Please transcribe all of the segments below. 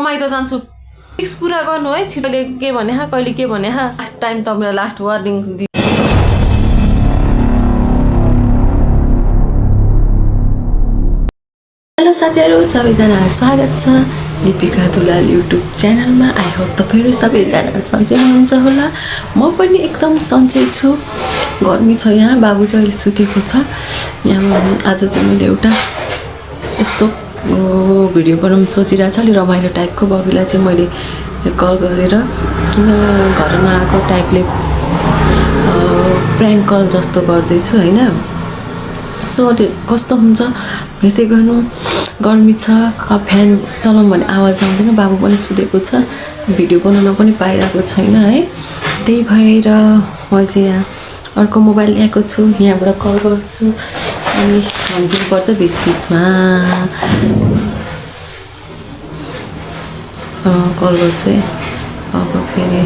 रमाइ त जान्छु फिक्स पूरा गर्नु है छिटोले के भने हा कहिले के भने हा लास्ट टाइम तपाईलाई लास्ट वार्निङ हेलो साथीहरु सबैजनालाई स्वागत छ दीपिका दुलाल युट्युब च्यानलमा आई होप तपाईहरु सबैजना सन्चै हुनुहुन्छ होला म पनि एकदम सन्चै छु गर्मी छ यहाँ बाबु चाहिँ अहिले सुतेको छ यहाँ आज चाहिँ मैले एउटा यस्तो भिडियो बनाउन सोचिरहेको छु अलि रमाइलो टाइपको बबीलाई चाहिँ मैले कल गरेर किन घरमा आएको टाइपले प्र्याङ्क कल जस्तो गर्दै छु हैन सो कस्तो हुन्छ हेर्दै गर्नु गर्मी छ अब फ्यान चलाउँ भने आवाज आउँदैन बाबु पनि सुतेको छ भिडियो बनाउन पनि पाइरहेको छैन है त्यही भएर म चाहिँ यहाँ अर्को मोबाइल ल्याएको छु यहाँबाट कल गर्छु अनि भन्नुपर्छ बिचबिचमा कल गर्छु है अब फेरि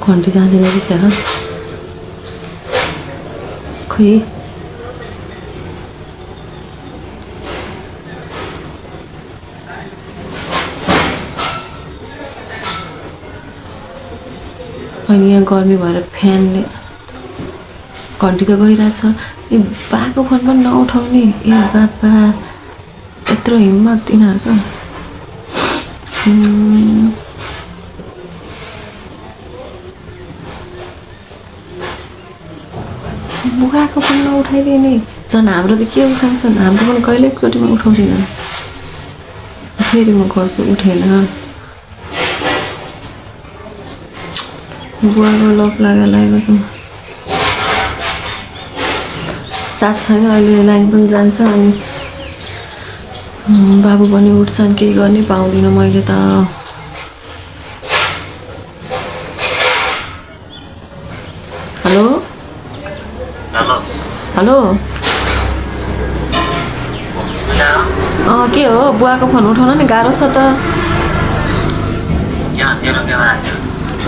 घन्टी जाँदैन कि क्या खोइ अनि यहाँ गर्मी भएर फ्यानले घन्टी त गइरहेछ ए बाको फोन पनि नउठाउने ए बाबा यत्रो हिम्मत तिनीहरूको बुगाको पनि नउठाइदिने झन् हाम्रो त के उठाउँछन् हाम्रो पनि कहिले एकचोटिमा उठाउँदैन फेरि म गर्छु उठेन बुवाको लक लागेको छ चार्ज छैन अहिले लाइन पनि जान्छ अनि बाबु पनि उठ्छन् केही गर्ने पाउँदिनँ मैले त हेलो हेलो के हो बुवाको फोन उठाउन नि गाह्रो छ त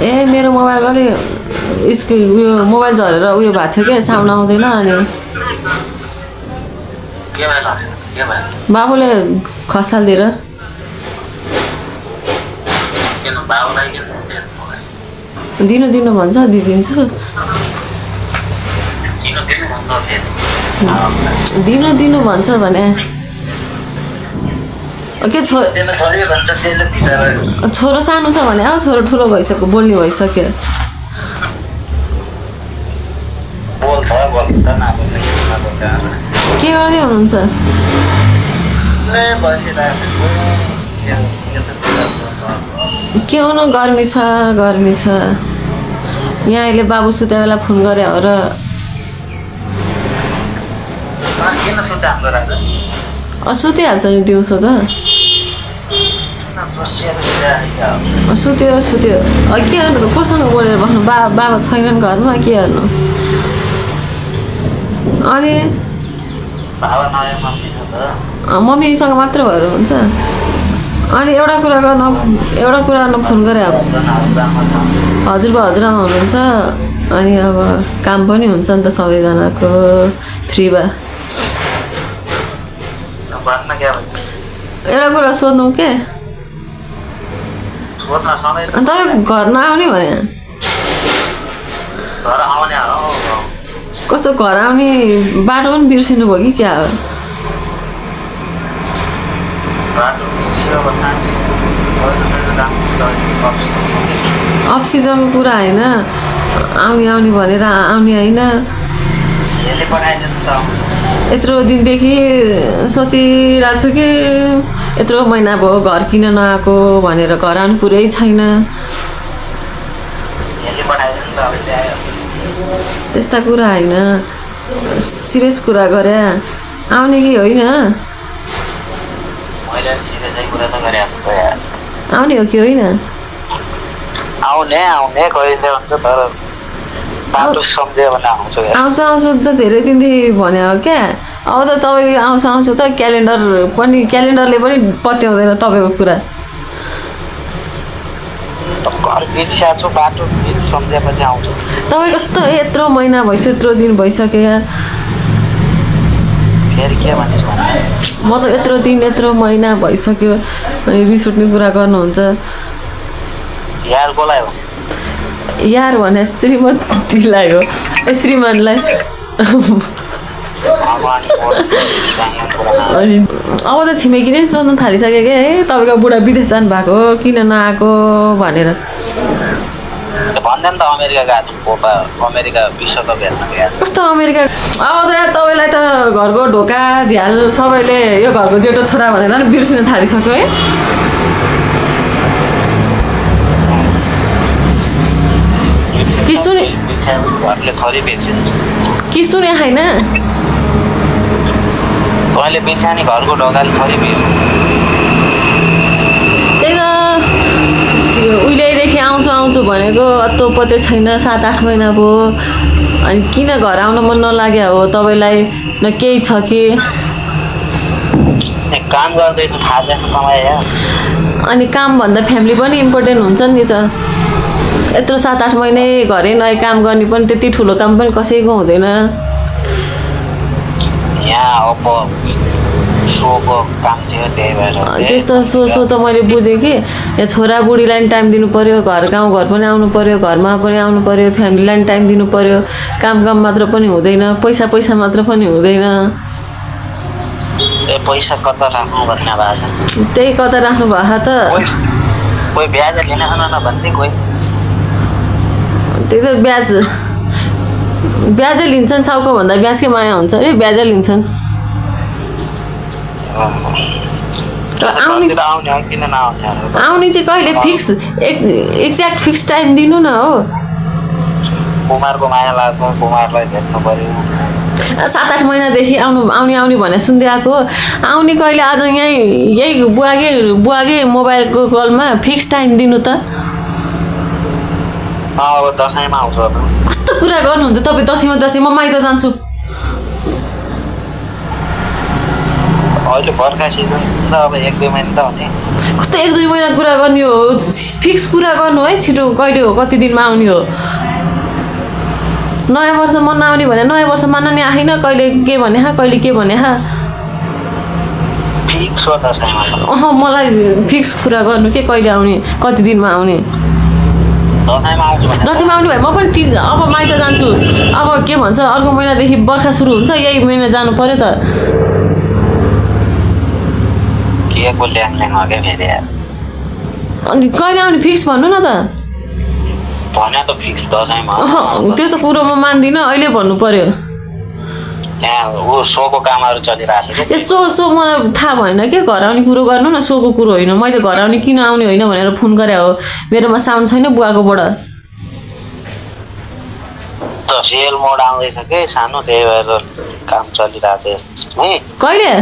ए मेरो मोबाइल अलि उयो मोबाइल झरेर उयो भएको थियो क्या साउन्ड आउँदैन अनि बाबुले खसालिदिएर दिनु भन्छ दिदिन्छु दिनु भन्छ भने के छोरो सानो छ भने छोरो ठुलो भइसक्यो बोल्ने भइसक्यो के गर्दै हुनुहुन्छ के हुनु गर्मी छ यहाँ अहिले बाबु सुते बेला फोन गरे हो र सुतिहाल्छ नि दिउँसो त सुत्यो के गर्नु कोसँग बोलेर बस्नु बाबा छैनन् घरमा के गर्नु अनि मम्मीसँग मात्र भएर हुन्छ अनि एउटा कुरा गर्न फोन गरे अब हजुरबा हजुरआमा हुनुहुन्छ अनि अब काम पनि हुन्छ नि त सबैजनाको फ्रीमा एउटा कुरा सोध्नु के तपाईँ घर नआउने भने कस्तो घर आउने बाटो पनि बिर्सिनु भयो कि क्या हो अफ सिजनको कुरा होइन आउने भनेर आउने होइन यत्रो दिनदेखि सोचिरहेको छु कि यत्रो महिना भयो घर किन नआएको भनेर घर आउनु पुरै छैन त्यस्ता कुरा होइन सिरियस कुरा गरे आउने कि होइन आउने हो कि होइन आउँछ त धेरै दिनदेखि भने हो क्या अब त तपाईँ आउँछ त क्यालेन्डरले पनि पत्याउँदैन तपाईँको कुरा घर बिर्सिया छु बाटो सम्झेपछि आउँछु तपाईँ कस्तो यत्रो महिना भइसक्यो यत्रो दिन भइसक्यो यार फेरि के भनेछु म त यत्रो दिन यत्रो महिना भइसक्यो अनि रिस उठ्ने कुरा गर्नुहुन्छ यार बोलायो यार भने श्रीमतीलाई हो ए श्रीमानलाई अनि अब त छिमेकी नै सोध्नु थालिसक्यो क्या है तपाईँको बुढा विदेश जानु भएको किन नआएको भनेर भन्दैन त अमेरिका गएको छु अमेरिका विश्वकप हेर्न गएको कस्तो अमेरिका अब त यार तपाईँलाई त घरको ढोका झ्याल सबैले यो घरको जेठो छोरा भनेर नि बिर्सिन थालिसक्यो है कि सुने घरले थरी बिर्सिन्छ कि सुने होइन तैँले बिर्स्यानी घरको ढोकाले थरी बिर्सिन्छ त्यही त यो उहिलेदेखि आउँछु भनेको अत्तो पत्तो छैन 7-8 महिना भयो अनि किन घर आउन मन नलाग्यो हो तपाईँलाई न केही छ कि काम गर्दैछु थाहा छैन कमाए अनि काम भन्दा फ्यामिली पनि इम्पोर्टेन्ट हुन्छ नि त यत्रो 7-8 महिना घरै नआइ काम गर्ने पनि त्यति ठुलो काम पनि कसैको हुँदैन यहाँ अब सोको काम थियो त्यही भएर त्यस्तो सो त मैले बुझेँ कि यहाँ छोराबुढीलाई पनि टाइम दिनु पऱ्यो घर गाउँघर पनि आउनु पऱ्यो घरमा पनि आउनु पऱ्यो फ्यामिलीलाई पनि टाइम दिनु पऱ्यो काम मात्र पनि हुँदैन पैसा मात्र पनि हुँदैन पैसा कता राख्नु भन्ने भएको छ त्यही कता राख्नु भएको त कोही ब्याज लिन न भन्ने कोही त्यही त ब्याजै लिन्छन् साउको भन्दा ब्याजकै माया हुन्छ अरे ब्याजै लिन्छन् आउने चाहिँ कहिले फिक्स एक्ज्याक्ट फिक्स टाइम दिनु न हो कुमारको माया लाग्छ कुमारलाई भेट्नु पर्यो 7-8 महिनादेखि आउने भने सुन्दै आएको आउने कहिले आज यही बुवाकै मोबाइलको कलमा फिक्स टाइम दिनु त अब दसैँमा आउँछ कस्तो कुरा गर्नुहुन्छ तपाईँ दसैँमा माइत जान्छु अहिले बर्खा सिजन त अब 1-2 महिना त हुने कस्तो 1-2 महिना कुरा गर्ने हो फिक्स कुरा गर्नु है छिटो कहिले हो कति दिनमा आउने हो नयाँ वर्ष मन नआउने भने नयाँ वर्ष मान्न नि आएन कहिले के भने कहिले के भने फिक्स हो दसैँमा मलाई फिक्स कुरा गर्नु के कहिले आउने कति दिनमा आउने दसैँमा आउनु भयो म पनि अब माइत जान्छु अब के भन्छ अर्को महिनादेखि बर्खा सुरु हुन्छ यही महिना जानु पर्यो त अनि कहिले आउने फिक्स भन्नु न त भने त फिक्स दसैँमा त्यो त कुरो म मान्दिनँ अहिले भन्नु पर्यो यहाँ सोको कामहरू चलिरहेको छ त्यो सो मलाई थाहा भएन के घर आउने कुरो गर्नु न सोको कुरो होइन मैले घर आउने किन आउने होइन भनेर फोन गरे हो मेरोमा साउन्ड छैन बुवाकोबाट त सेल मोड आउँदैछ के सानो त्यही भएर काम चलिरहेको छ कहिले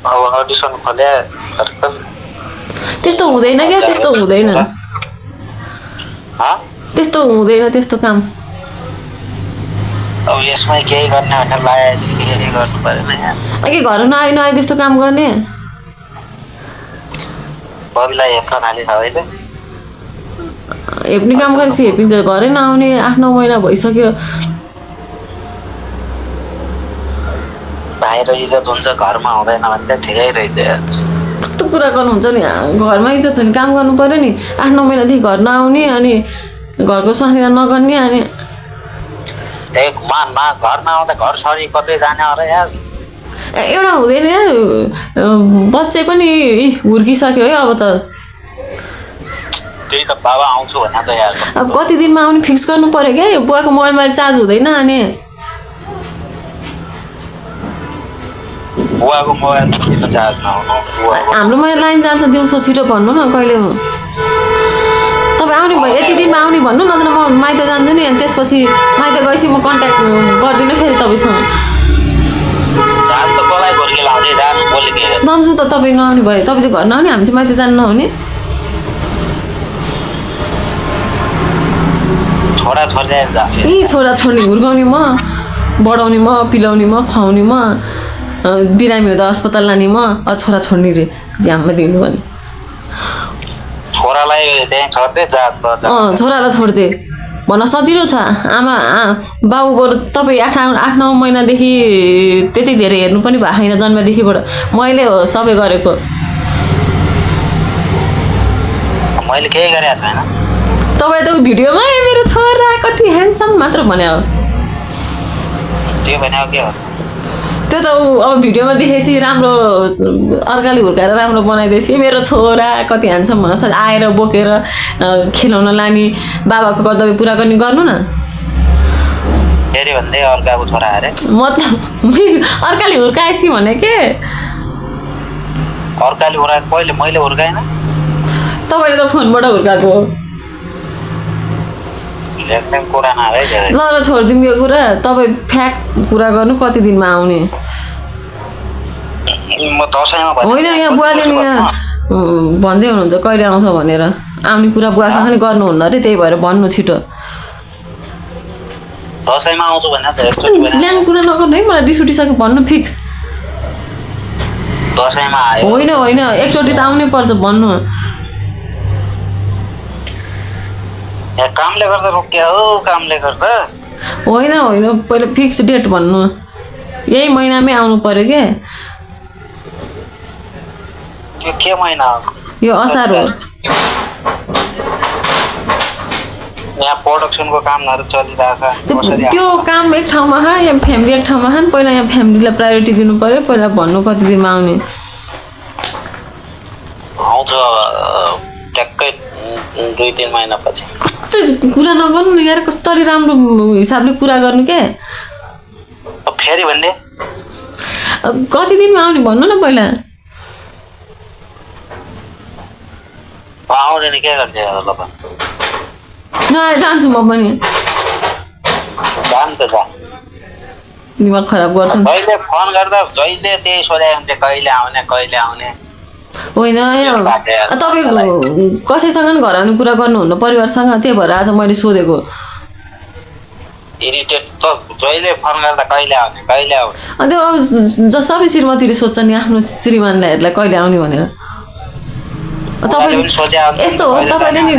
अब अडिसन खोले त्यस्तो हुँदैन क्या त्यस्तो हुँदैन त्यस्तो काम अब यसमै केही गर्ने भनेर लाग्यो केही गर्नु परेन यहाँ अघि घर नआइ त्यस्तो काम गर्ने बबिलाई हेप्न थाले छ अहिले हेप्ने काम गरेपछि हेपिन्छ घरै नआउने 8-9 महिना भइसक्यो बाहिर इज्जत हुन्छ घरमा हुँदैन भने त ठिकै रहेछ कस्तो कुरा गर्नुहुन्छ नि घरमा इज्जत हुने काम गर्नु पर्यो नि 8-9 महिनादेखि घर नआउने अनि घरको स्वास्नी नगर्ने अनि घर नआउँदा घर सरी कतै जाने अरे यार एउटा हुँदैन बच्चे पनि हुर्किसक्यो है अब त त्यही त बाबा आउँछु भने त यार अब कति दिनमा आउने फिक्स गर्नु पर्यो क्या बुवाको मोबाइलमा चार्ज हुँदैन अनि बुवाको मोबाइलमा किन चार्ज नहुनु हाम्रोमा लाइन जान्छ दिउँसो छिटो भन्नु न कहिले हो तपाईँ आउने भयो यति दिनमा आउने भन्नु नत्र म माइत जान्छु नि अनि त्यसपछि माइत गएपछि म कन्ट्याक्ट गर्दिनँ फेरि तपाईँसँग जान्छु त तपाईँ नआउने भयो तपाईँ चाहिँ घर नआउने हामी चाहिँ माइत जानु नहुने छोरा छोड्ने हुर्काउने म बढाउने म पिलाउने म खुवाउने म बिरामी हुँदा अस्पताल लाने म छोरा छोड्ने रे ज्याममा दिनु भने छोरालाई त्यहीँ छोड्दै जा छोरालाई छोडिदिए भन्न सजिलो छ आमा बाबु बरु तपाईँ 8-9 महिनादेखि त्यति धेरै हेर्नु पनि भएको छैन जन्मदेखिबाट मैले हो सबै गरेको मैले केही गरेको छैन तपाईँ त भिडियोमा मेरो छोरा कति ह्यान्डसम मात्र भने हो त्यो भने के हो त्यो त अब भिडियोमा देखेपछि राम्रो अर्काले हुर्काएर राम्रो बनाइदिएपछि मेरो छोरा कति ह्यान्डसम भन्छ आएर बोकेर खेलाउन लाने बाबाको कर्तव्य पुरा गर्ने गर्नु न फेरि भन्दै अर्काको छोरा अरे मतलब अर्काले हुर्काएपछि भने के अर्काले हुर्काएको पहिले मैले हुर्काएन तपाईँले त फोनबाट हुर्काएको हो एकदम कुरा नभए ल छोडिदिउँ यो कुरा तपाईँ फ्याक्ट कुरा गर्नु कति दिनमा आउने म दसैँमा होइन यहाँ बुवाले नि यहाँ भन्दै हुनुहुन्छ कहिले आउँछ भनेर आउने कुरा बुवासँग नि गर्नुहुन्न अरे त्यही भएर भन्नु छिटो दसैँमा आउँछु भने ल्याङ कुरा नगर्नु है मलाई रिस उठिसक्यो भन्नु फिक्स दसैँमा आयो होइन एकचोटि त आउनै पर्छ भन्नु कामले गर्दा रोकिया हो कामले गर्दा होइन पहिला फिक्स डेट भन्नु यही महिनामै आउनु पर्यो के त्यो के महिना हो यो असार हो यहाँ प्रोडक्सनको कामहरू चलिरहेको छ त्यो काम एक ठाउँमा हा या फ्यामिली एक ठाउँमा खान पहिला यहाँ फ्यामिलीलाई प्रायोरिटी दिनु पर्यो पहिला भन्नु कति दिनमा आउने आउँछ ट्याक्कै 2-3 महिनापछि कस्तो कुरा नगर्नु न यार कस्तरी राम्रो हिसाबले कुरा गर्नु के फेरि भन्ने कति दिनमा आउने भन्नु न पहिला आउने नि के गर्ने होला नआए जान्छु म पनि जान्छ जा दिमाग खराब गर्छ जहिले फोन गर्दा जहिले त्यही सोधे हुन्छ कहिले आउने होइन तपाईँ कसैसँग पनि घर आउने कुरा गर्नुहुन्न परिवारसँग त्यही भएर आज मैले सोधेको इरिटेट त जहिले फोन गर्दा कहिले आउने अन्त अब सबै श्रीमतीले सोध्छन् नि आफ्नो श्रीमानलाई कहिले आउने भनेर यस्तो हो तपाईँले नि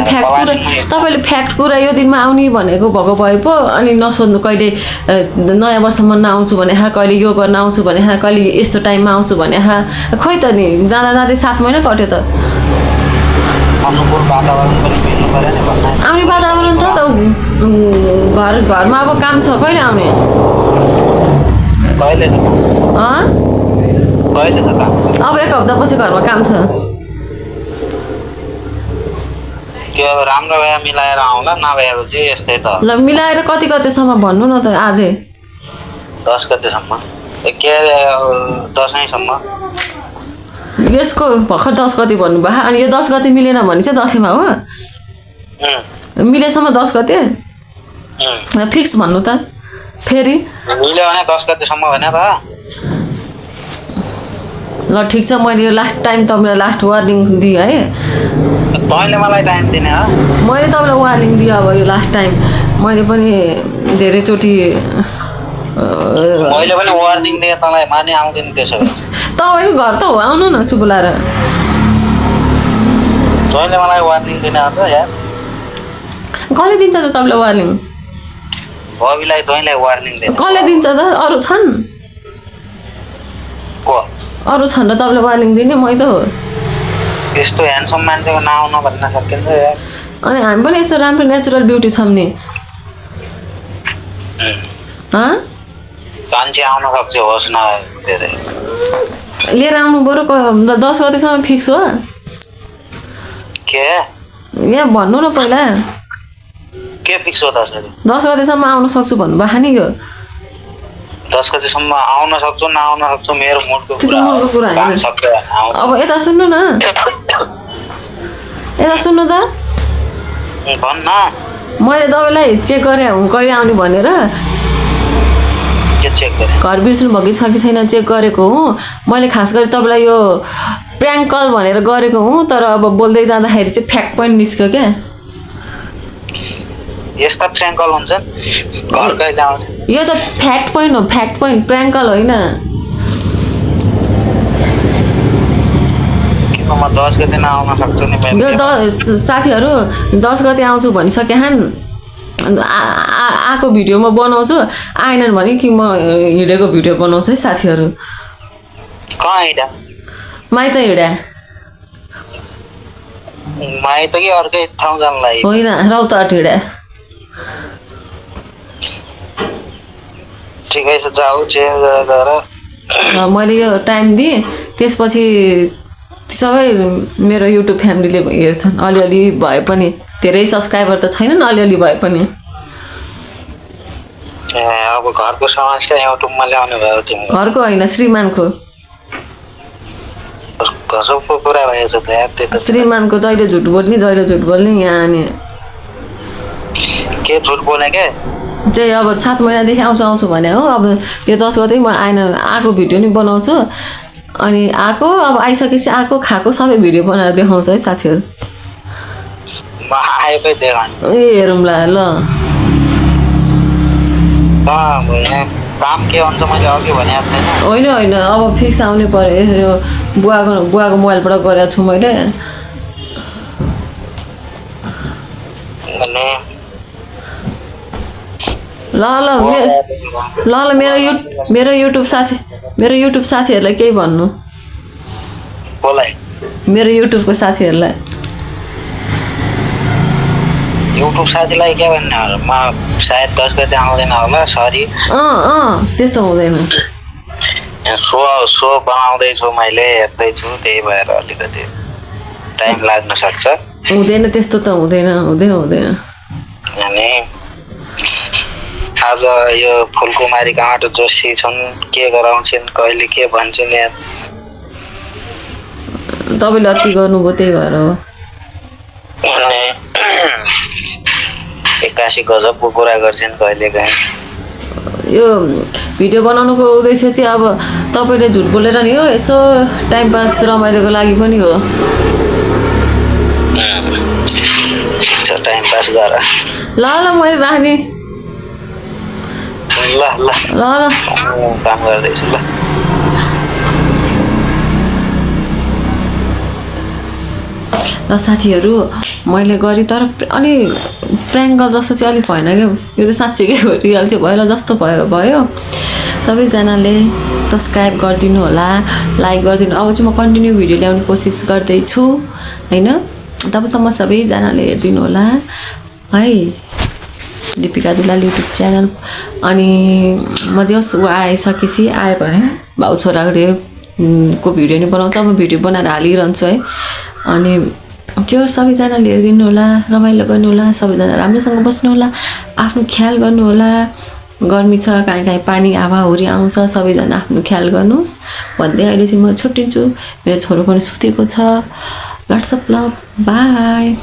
फ्याक्ट कुरा यो दिनमा आउने भनेको भएको भए पो अनि नसोध्नु कहिले नयाँ वर्षमा नआउँछु भने कहिले यो गर्न आउँछु भने कहिले यस्तो टाइममा आउँछु भने खोइ त नि जाँदा जाँदै 7 महिना कट्यो त आउने वातावरण छ त घरमा अब काम छ कहिले आउने अब 1 हप्तापछि घरमा काम छ त्यो राम्रो भए मिलाएर आउँला नभएपछि यस्तै त ल मिलाएर कति गतेसम्म भन्नु न त आजै 10 गतेसम्म के दसैँसम्म यसको भर्खर 10 गते भन्नुभयो अनि यो 10 गते मिलेन भने चाहिँ दसैँमा हो मिलेसम्म 10 गते फिक्स भन्नु त फेरि मिल्यो भने 10 गतेसम्म भने त ल ठिक छ मैले यो लास्ट टाइम तपाईँलाई लास्ट वार्निङ दिएँ है तैँले मलाई टाइम दिने हो मैले तपाईँलाई वार्निङ दिएँ अब यो लास्ट टाइम मैले पनि धेरैचोटि मैले पनि वार्निङ दिएँ तँलाई माने आउँदैन त्यसो तपाईँको घर त हो आउनु न चुप लाएर तैँले मलाई वार्निङ दिने हो त यार कसले दिन्छ त तपाईँलाई वार्निङ बबीलाई तैँले वार्निङ दिने कसले दिन्छ त अरू छन् को अरू छन् र तपाईँलाई वार्निङ दिने मै त हो यस्तो ह्यान्डसम मान्छेको नआउन भन्न सकिन्छ यार अनि हामी पनि यस्तो राम्रो नेचुरल ब्युटी छौँ नि मान्छे आउन सक्छ होस् न लिएर आउनु बरु 10 गतेसम्म फिक्स हो के यहाँ भन्नु न पहिला के फिक्स हो 10 गतेसम्म आउन सक्छु भन्नुभएको नि यो 10 गतेसम्म आउन सक्छु नआउन सक्छु मेरो मुडको कुरा होइन अब यता सुन्नु न यता सुन्नु त भन्न मैले तपाईँलाई चेक गरेँ कहिले आउने भनेर घर बिर्सनु भएको छ कि छैन चेक गरेको हुँ मैले खास गरी तपाईँलाई यो प्र्याङ्क कल भनेर गरेको हुँ तर अब बोल्दै जाँदाखेरि चाहिँ फ्याक्ट पोइन्ट निस्क्यो क्या यस्ता प्र्याङ्क कल हुन्छन् घर कहिले आउने यो त फ्याक्ट पोइन्ट हो फ्याक्ट पोइन्ट प्र्याङ्क कल होइन सक्नु म 10 गते आउन सक्छु नि मेरो साथीहरू 10 गते आउँछु भनिसके अन्त आएको भिडियो म बनाउँछु आएनन् भने कि म हिँडेको भिडियो बनाउँछु है साथीहरू कहाँ हिँडा माइत हिँडा माइत कि अर्कै ठाउँ जानलाई होइन रौतहट हिँडा ठिकै छ जाऊ चेन्ज गरेर मैले यो टाइम दिएँ त्यसपछि सबै मेरो युट्युब फ्यामिलीले हेर्छन् अलिअलि भए पनि धेरै सब्सक्राइबर त छैनन् अलिअलि भए पनि अब घरको समस्या युट्युबमा ल्याउने भयो तिमी घरको होइन श्रीमानको गजबको कुरा भएछ त श्रीमानको जहिले झुट बोल्ने यहाँ अनि के झुट बोले के त्यही अब 7 महिनादेखि आउँछु भने हो अब यो 10 गते म आएको भिडियो नि बनाउँछु अनि आएको अब आइसकेपछि आएको खाएको सबै भिडियो बनाएर देखाउँछु है साथीहरू म आएकै देखाउँ ए हेरौँला ल काम के हुन्छ मैले अघि भनेको छैन होइन अब फिक्स आउनै पर्यो यो बुवाको मोबाइलबाट गरेको छु मैले अनि ल मेरो युट्युब साथीहरूलाई केही भन्नु बोलाइ मेरो युट्युबको साथीहरूलाई युट्युब साथीलाई के भन्ने हो म सायद 10 गते आउँदैन होला सरी त्यस्तो हुँदैन सो बनाउँदैछु मैले हेर्दैछु त्यही भएर अलिकति टाइम लाग्न सक्छ हुँदैन त्यस्तो त हुँदैन अनि आज यो फुलकुमारी कहाँबाट जोशी छन् के गराउँछन् कहिले के भन्छन् यार तपाईँले अति गर्नुभयो त्यही भएर हो अनि 81 गजबको कुरा गर्छन् कहिले काहीँ यो भिडियो बनाउनुको उद्देश्य चाहिँ अब तपाईँले झुट बोलेर नि हो यसो टाइम पास रमाइलोको लागि पनि हो टाइम पास गर ल मैले राख्ने ल काम गर्दैछु ल साथीहरू मैले गरेँ तर अलि प्र्याङ्क गर् जस्तो चाहिँ अलिक भएन क्या यो त साँच्चीकै रियल चाहिँ भएर जस्तो भयो सबैजनाले सब्सक्राइब गरिदिनु होला लाइक गरिदिनु अब चाहिँ म कन्टिन्यू भिडियो ल्याउने कोसिस गर्दैछु होइन तबसम्म सबैजनाले हेरिदिनु होला है दीपिका दुलाल युट्युब च्यानल अनि म जस ऊ आइसकेपछि आयो भने भाउ छोराले को भिडियो नि बनाउँछ म भिडियो बनाएर हालिरहन्छु है अनि त्यो सबैजनाले हेरिदिनु होला रमाइलो गर्नु होला सबैजना राम्रोसँग बस्नु होला आफ्नो ख्याल गर्नु होला गर्मी छ कहीँ पानी हावाहुरी आउँछ सबैजना आफ्नो ख्याल गर्नुहोस् भन्दै अहिले चाहिँ म छुट्टिन्छु मेरो छोरो पनि सुतेको छ लट्स अफ लभ बाई